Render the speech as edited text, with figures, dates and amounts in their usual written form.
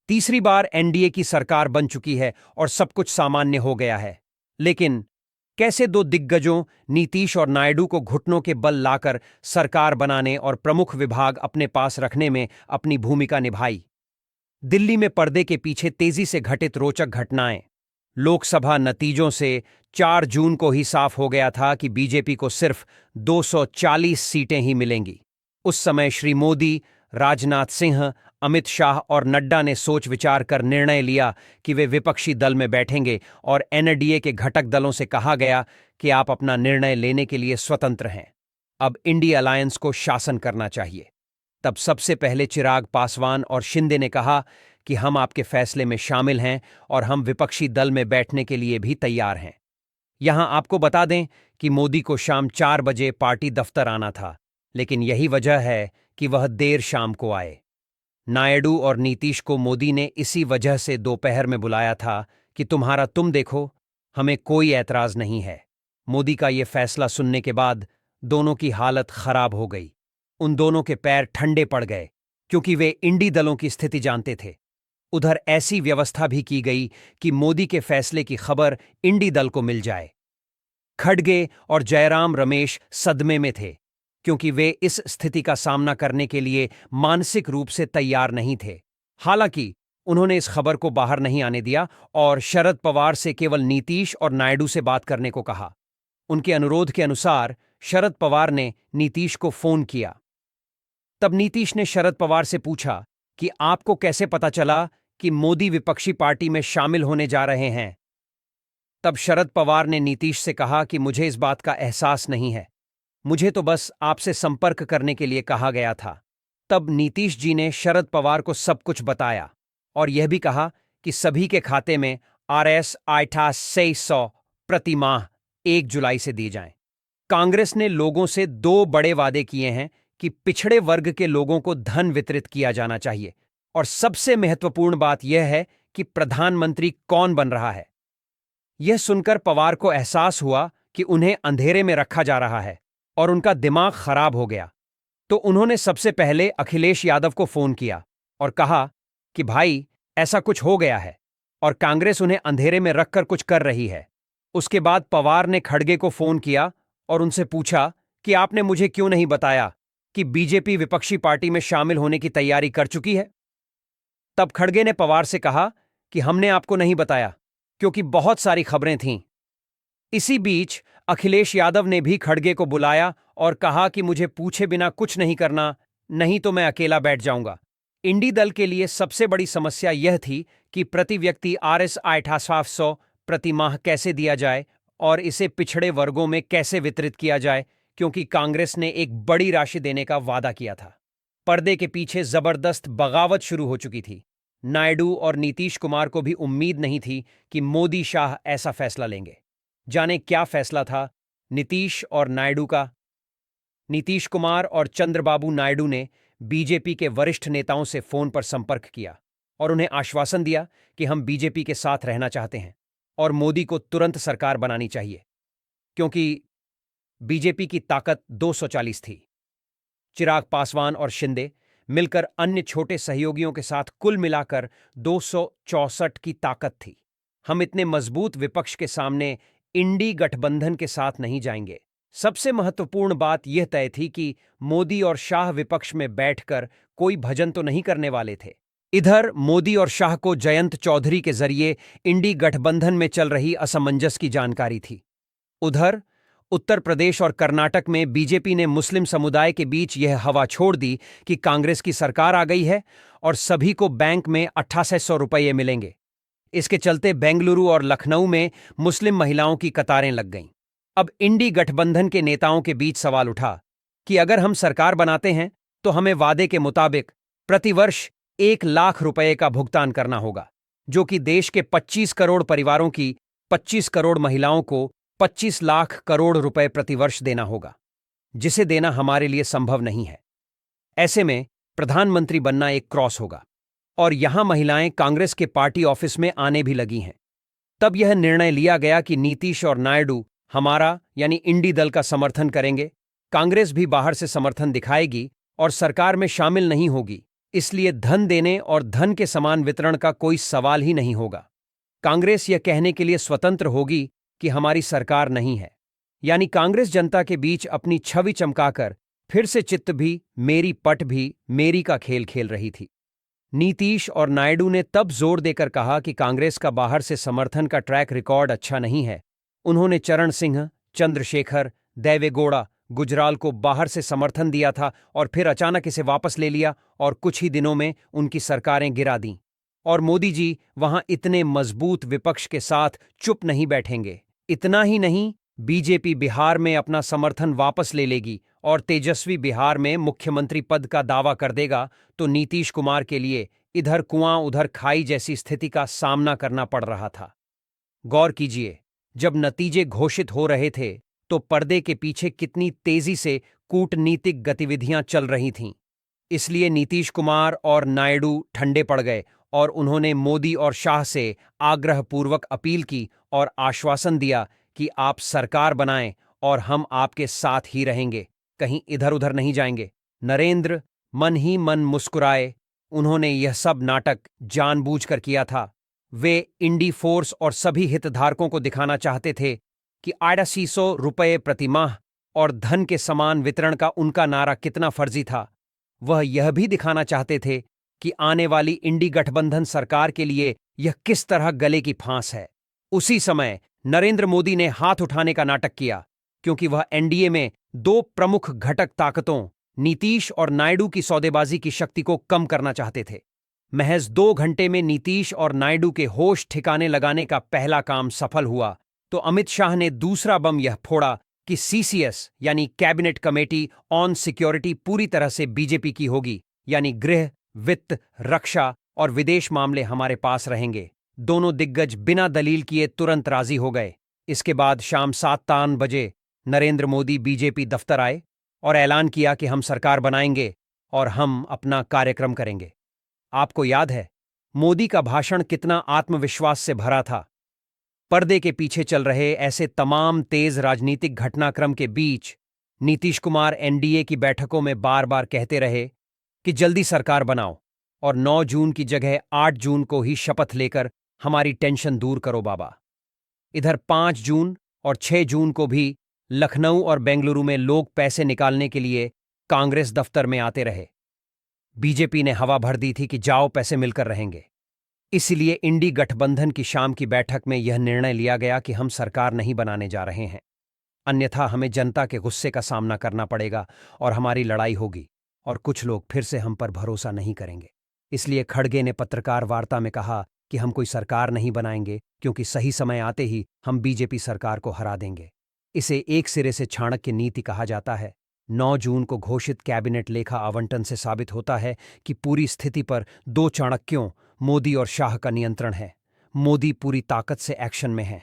तीसरी बार एनडीए की सरकार बन चुकी है और सब कुछ सामान्य हो गया है। लेकिन कैसे दो दिग्गजों नीतीश और नायडू को घुटनों के बल लाकर सरकार बनाने और प्रमुख विभाग अपने पास रखने में अपनी भूमिका निभाई? दिल्ली में पर्दे के पीछे तेजी से घटित रोचक घटनाएं। लोकसभा नतीजों से 4 जून को ही साफ हो गया था कि बीजेपी को सिर्फ 240 सीटें ही मिलेंगी। उस समय श्री मोदी, राजनाथ सिंह, अमित शाह और नड्डा ने सोच विचार कर निर्णय लिया कि वे विपक्षी दल में बैठेंगे और एनडीए के घटक दलों से कहा गया कि आप अपना निर्णय लेने के लिए स्वतंत्र हैं। अब इंडिया अलायंस को शासन करना चाहिए। तब सबसे पहले चिराग पासवान और शिंदे ने कहा कि हम आपके फैसले में शामिल हैं और हम विपक्षी दल में बैठने के लिए भी तैयार हैं। यहां आपको बता दें कि मोदी को शाम 4 बजे पार्टी दफ्तर आना था, लेकिन यही वजह है कि वह देर शाम को आए। नायडू और नीतीश को मोदी ने इसी वजह से दोपहर में बुलाया था कि तुम्हारा तुम देखो, हमें कोई ऐतराज नहीं है। मोदी का ये फैसला सुनने के बाद दोनों की हालत खराब हो गई। उन दोनों के पैर ठंडे पड़ गए क्योंकि वे इंडी दलों की स्थिति जानते थे। उधर ऐसी व्यवस्था भी की गई कि मोदी के फैसले की खबर इंडी दल को मिल जाए। खड़गे और जयराम रमेश सदमे में थे क्योंकि वे इस स्थिति का सामना करने के लिए मानसिक रूप से तैयार नहीं थे। हालांकि उन्होंने इस खबर को बाहर नहीं आने दिया और शरद पवार से केवल नीतीश और नायडू से बात करने को कहा। उनके अनुरोध के अनुसार शरद पवार ने नीतीश को फोन किया। तब नीतीश ने शरद पवार से पूछा कि आपको कैसे पता चला कि मोदी विपक्षी पार्टी में शामिल होने जा रहे हैं? तब शरद पवार ने नीतीश से कहा कि मुझे इस बात का एहसास नहीं है, मुझे तो बस आपसे संपर्क करने के लिए कहा गया था। तब नीतीश जी ने शरद पवार को सब कुछ बताया और यह भी कहा कि सभी के खाते में RS 600 प्रति माह 1 जुलाई से दिए जाएं। कांग्रेस ने लोगों से 2 बड़े वादे किए हैं कि पिछड़े वर्ग के लोगों को धन वितरित किया जाना चाहिए और सबसे महत्वपूर्ण बात यह है कि प्रधानमंत्री कौन बन रहा है। यह सुनकर पवार को एहसास हुआ कि उन्हें अंधेरे में रखा जा रहा है और उनका दिमाग खराब हो गया। तो उन्होंने सबसे पहले अखिलेश यादव को फोन किया और कहा कि भाई, ऐसा कुछ हो गया है और कांग्रेस उन्हें अंधेरे में रखकर कुछ कर रही है। उसके बाद पवार ने खड़गे को फोन किया और उनसे पूछा कि आपने मुझे क्यों नहीं बताया कि बीजेपी विपक्षी पार्टी में शामिल होने की तैयारी कर चुकी है? तब खड़गे ने पवार से कहा कि हमने आपको नहीं बताया क्योंकि बहुत सारी खबरें थीं। इसी बीच अखिलेश यादव ने भी खड़गे को बुलाया और कहा कि मुझे पूछे बिना कुछ नहीं करना, नहीं तो मैं अकेला बैठ जाऊंगा। इंडी दल के लिए सबसे बड़ी समस्या यह थी कि प्रति व्यक्ति RS 800 प्रति माह कैसे दिया जाए और इसे पिछड़े वर्गों में कैसे वितरित किया जाए, क्योंकि कांग्रेस ने एक बड़ी राशि देने का वादा किया था। पर्दे के पीछे जबरदस्त बगावत शुरू हो चुकी थी। नायडू और नीतीश कुमार को भी उम्मीद नहीं थी कि मोदी शाह ऐसा फैसला लेंगे। जाने क्या फैसला था नीतीश और नायडू का? नीतीश कुमार और चंद्रबाबू नायडू ने बीजेपी के वरिष्ठ नेताओं से फोन पर संपर्क किया और उन्हें आश्वासन दिया कि हम बीजेपी के साथ रहना चाहते हैं और मोदी को तुरंत सरकार बनानी चाहिए, क्योंकि बीजेपी की ताकत 240 थी। चिराग पासवान और शिंदे मिलकर अन्य छोटे सहयोगियों के साथ कुल मिलाकर 264 की ताकत थी। हम इतने मजबूत विपक्ष के सामने इंडी गठबंधन के साथ नहीं जाएंगे। सबसे महत्वपूर्ण बात यह तय थी कि मोदी और शाह विपक्ष में बैठकर कोई भजन तो नहीं करने वाले थे। इधर मोदी और शाह को जयंत चौधरी के जरिए इंडी गठबंधन में चल रही असमंजस की जानकारी थी। उधर उत्तर प्रदेश और कर्नाटक में बीजेपी ने मुस्लिम समुदाय के बीच यह हवा छोड़ दी कि कांग्रेस की सरकार आ गई है और सभी को बैंक में 2800 रुपये मिलेंगे। इसके चलते बेंगलुरु और लखनऊ में मुस्लिम महिलाओं की कतारें लग गईं। अब इंडी गठबंधन के नेताओं के बीच सवाल उठा कि अगर हम सरकार बनाते हैं तो हमें वादे के मुताबिक प्रतिवर्ष 1 लाख रुपये का भुगतान करना होगा, जो कि देश के 25 करोड़ परिवारों की 25 करोड़ महिलाओं को 25 लाख करोड़ रुपए प्रतिवर्ष देना होगा, जिसे देना हमारे लिए संभव नहीं है। ऐसे में प्रधानमंत्री बनना एक क्रॉस होगा और यहां महिलाएं कांग्रेस के पार्टी ऑफिस में आने भी लगी हैं। तब यह निर्णय लिया गया कि नीतीश और नायडू हमारा यानी इंडी दल का समर्थन करेंगे, कांग्रेस भी बाहर से समर्थन दिखाएगी और सरकार में शामिल नहीं होगी। इसलिए धन देने और धन के समान वितरण का कोई सवाल ही नहीं होगा। कांग्रेस यह कहने के लिए स्वतंत्र होगी कि हमारी सरकार नहीं है। यानी कांग्रेस जनता के बीच अपनी छवि चमकाकर फिर से चित्त भी, मेरी पट भी, मेरी का खेल खेल रही थी। नीतीश और नायडू ने तब जोर देकर कहा कि कांग्रेस का बाहर से समर्थन का ट्रैक रिकॉर्ड अच्छा नहीं है। उन्होंने चरण सिंह, चंद्रशेखर, देवेगौड़ा, गुजराल को बाहर से समर्थन दिया था और फिर अचानक इसे वापस ले लिया और कुछ ही दिनों में उनकी सरकारें गिरा दीं। और मोदी जी वहां इतने मजबूत विपक्ष के साथ चुप नहीं बैठेंगे। इतना ही नहीं, बीजेपी बिहार में अपना समर्थन वापस ले लेगी और तेजस्वी बिहार में मुख्यमंत्री पद का दावा कर देगा, तो नीतीश कुमार के लिए इधर कुआं उधर खाई जैसी स्थिति का सामना करना पड़ रहा था। गौर कीजिए, जब नतीजे घोषित हो रहे थे तो पर्दे के पीछे कितनी तेजी से कूटनीतिक गतिविधियां चल रही थीं। इसलिए नीतीश कुमार और नायडू ठंडे पड़ गए और उन्होंने मोदी और शाह से आग्रहपूर्वक अपील की और आश्वासन दिया कि आप सरकार बनाएं और हम आपके साथ ही रहेंगे, कहीं इधर उधर नहीं जाएंगे। नरेंद्र मन ही मन मुस्कुराए। उन्होंने यह सब नाटक जानबूझकर किया था। वे इंडी फोर्स और सभी हितधारकों को दिखाना चाहते थे कि 800 रुपये प्रतिमाह और धन के समान वितरण का उनका नारा कितना फर्जी था। वह यह भी दिखाना चाहते थे कि आने वाली इंडी गठबंधन सरकार के लिए यह किस तरह गले की फांस है। उसी समय नरेंद्र मोदी ने हाथ उठाने का नाटक किया, क्योंकि वह एनडीए में दो प्रमुख घटक ताकतों नीतीश और नायडू की सौदेबाजी की शक्ति को कम करना चाहते थे। महज 2 घंटे में नीतीश और नायडू के होश ठिकाने लगाने का पहला काम सफल हुआ, तो अमित शाह ने दूसरा बम यह फोड़ा कि सीसीएस यानी कैबिनेट कमेटी ऑन सिक्योरिटी पूरी तरह से बीजेपी की होगी, यानी गृह, वित्त, रक्षा और विदेश मामले हमारे पास रहेंगे। दोनों दिग्गज बिना दलील किए तुरंत राजी हो गए। इसके बाद शाम 7 बजे नरेंद्र मोदी बीजेपी दफ्तर आए और ऐलान किया कि हम सरकार बनाएंगे और हम अपना कार्यक्रम करेंगे। आपको याद है मोदी का भाषण कितना आत्मविश्वास से भरा था। पर्दे के पीछे चल रहे ऐसे तमाम तेज राजनीतिक घटनाक्रम के बीच नीतीश कुमार एनडीए की बैठकों में बार बार कहते रहे कि जल्दी सरकार बनाओ और 9 जून की जगह 8 जून को ही शपथ लेकर हमारी टेंशन दूर करो बाबा। इधर 5 जून और 6 जून को भी लखनऊ और बेंगलुरु में लोग पैसे निकालने के लिए कांग्रेस दफ्तर में आते रहे। बीजेपी ने हवा भर दी थी कि जाओ पैसे मिलकर रहेंगे। इसलिए इंडी गठबंधन की शाम की बैठक में यह निर्णय लिया गया कि हम सरकार नहीं बनाने जा रहे हैं, अन्यथा हमें जनता के गुस्से का सामना करना पड़ेगा और हमारी लड़ाई होगी और कुछ लोग फिर से हम पर भरोसा नहीं करेंगे। इसलिए खड़गे ने पत्रकार वार्ता में कहा कि हम कोई सरकार नहीं बनाएंगे, क्योंकि सही समय आते ही हम बीजेपी सरकार को हरा देंगे। इसे एक सिरे से चाणक्य नीति कहा जाता है। 9 जून को घोषित कैबिनेट लेखा आवंटन से साबित होता है कि पूरी स्थिति पर 2 चाणक्यों मोदी और शाह का नियंत्रण है। मोदी पूरी ताकत से एक्शन में है